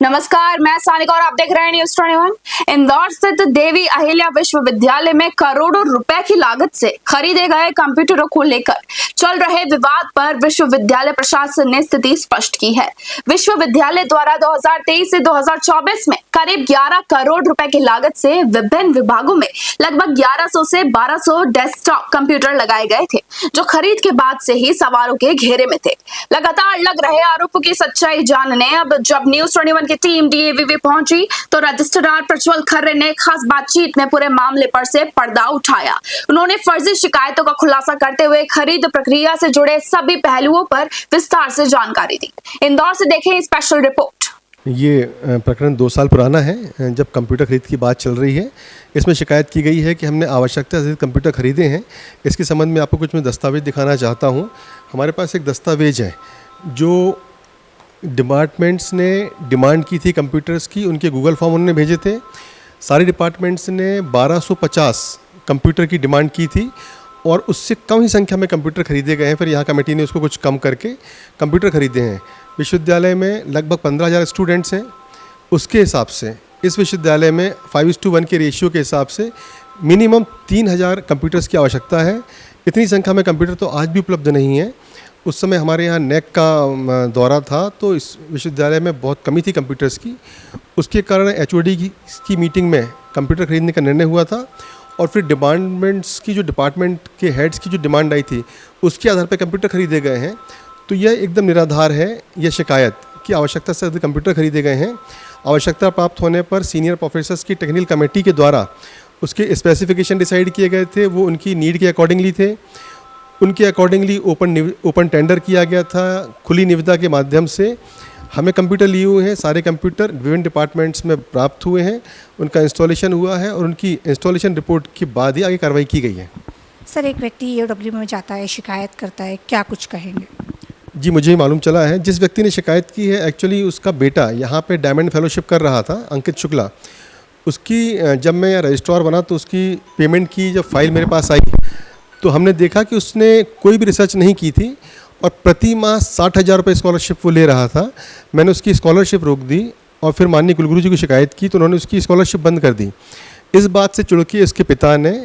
नमस्कार, मैं सानिका और आप देख रहे हैं न्यूज 21। इंदौर स्थित देवी अहिल्या विश्वविद्यालय में करोड़ों रुपए की लागत से खरीदे गए कंप्यूटरों को लेकर चल रहे विवाद पर विश्वविद्यालय प्रशासन ने स्थिति स्पष्ट की है। विश्वविद्यालय द्वारा 2023 से 2024 में करीब 11 करोड़ रुपए की लागत से विभिन्न विभागों में लगभग 1100 से 1200 डेस्कटॉप कंप्यूटर लगाए गए थे, जो खरीद के बाद से ही सवालों के घेरे में थे। लगातार लग रहे आरोपों की सच्चाई जानने अब जब न्यूज 21 की टीम डीएवीवी पहुंची तो रजिस्ट्रार प्रज्वल खर्रे ने खास बातचीत में पूरे मामले पर से पर्दा उठाया। उन्होंने फर्जी शिकायतों का खुलासा करते हुए खरीद प्रक्रिया से जुड़े सभी पहलुओं पर विस्तार से जानकारी दी। इंदौर से देखें स्पेशल रिपोर्ट। ये प्रकरण 2 साल पुराना है, जब कंप्यूटर खरीद की बात चल रही है। इसमें शिकायत की गई है कि हमने आवश्यकता से कंप्यूटर खरीदे हैं। इसके संबंध में आपको कुछ मैं दस्तावेज दिखाना चाहता हूँ। हमारे पास एक दस्तावेज है जो डिपार्टमेंट्स ने डिमांड की थी कंप्यूटर्स की, उनके गूगल फॉर्म उन्होंने भेजे थे। सारे डिपार्टमेंट्स ने 1250 कंप्यूटर की डिमांड की थी और उससे कम ही संख्या में कंप्यूटर खरीदे गए हैं। फिर यहाँ कमेटी ने उसको कुछ कम करके कंप्यूटर खरीदे हैं। विश्वविद्यालय में लगभग 15,000 स्टूडेंट्स हैं। उसके हिसाब से इस विश्वविद्यालय में 5:1 के रेशियो के हिसाब से मिनिमम 3,000 कंप्यूटर्स की आवश्यकता है। इतनी संख्या में कंप्यूटर तो आज भी उपलब्ध नहीं है। उस समय हमारे यहाँ नेक का दौरा था तो इस विश्वविद्यालय में बहुत कमी थी कंप्यूटर्स की। उसके कारण एचओडी की मीटिंग में कंप्यूटर खरीदने का निर्णय हुआ था और फिर डिपार्टमेंट्स की जो डिपार्टमेंट के हेड्स की जो डिमांड आई थी उसके आधार पर कंप्यूटर खरीदे गए हैं। तो यह एकदम निराधार है यह शिकायत कि आवश्यकता से अधिक कंप्यूटर खरीदे गए हैं। आवश्यकता प्राप्त होने पर सीनियर प्रोफेसर्स की टेक्निकल कमेटी के द्वारा उसके स्पेसिफिकेशन डिसाइड किए गए थे। वो उनकी नीड के अकॉर्डिंगली थे। उनके अकॉर्डिंगली ओपन टेंडर किया गया था। खुली निविदा के माध्यम से हमें कंप्यूटर लिए हुए हैं। सारे कंप्यूटर विभिन्न डिपार्टमेंट्स में प्राप्त हुए हैं, उनका इंस्टॉलेशन हुआ है और उनकी इंस्टॉलेशन रिपोर्ट के बाद ही आगे कार्रवाई की गई है। सर, एक व्यक्ति ईओडब्ल्यू में जाता है, शिकायत करता है, क्या कुछ कहेंगे? जी, मुझे मालूम चला है जिस व्यक्ति ने शिकायत की है एक्चुअली उसका बेटा यहाँ पे डायमंड फेलोशिप कर रहा था, अंकित शुक्ला। उसकी जब मैं रजिस्ट्रार बना तो उसकी पेमेंट की जब फाइल मेरे पास आई तो हमने देखा कि उसने कोई भी रिसर्च नहीं की थी और प्रति माह 60,000 रुपये स्कॉलरशिप वो ले रहा था। मैंने उसकी स्कॉलरशिप रोक दी और फिर माननीय कुलगुरु जी को शिकायत की तो उन्होंने उसकी स्कॉलरशिप बंद कर दी। इस बात से चिढ़ के इसके पिता ने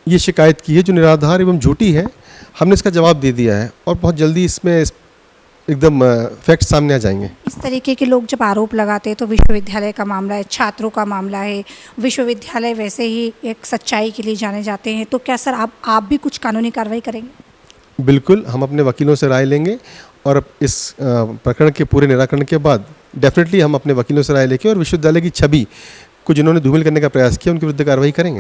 ये शिकायत की है जो निराधार एवं झूठी है। हमने इसका जवाब दे दिया है और बहुत जल्दी इसमें एकदम फैक्ट सामने आ जाएंगे। इस तरीके के लोग जब आरोप लगाते हैं तो विश्वविद्यालय का मामला है, छात्रों का मामला है, विश्वविद्यालय वैसे ही एक सच्चाई के लिए जाने जाते हैं, तो क्या सर आप भी कुछ कानूनी कार्रवाई करेंगे? बिल्कुल, हम अपने वकीलों से राय लेंगे और इस प्रकरण के पूरे निराकरण के बाद डेफिनेटली हम अपने वकीलों से राय लेके और विश्वविद्यालय की छवि को जिन्होंने धूमिल करने का प्रयास किया उनके विरुद्ध कार्रवाई करेंगे।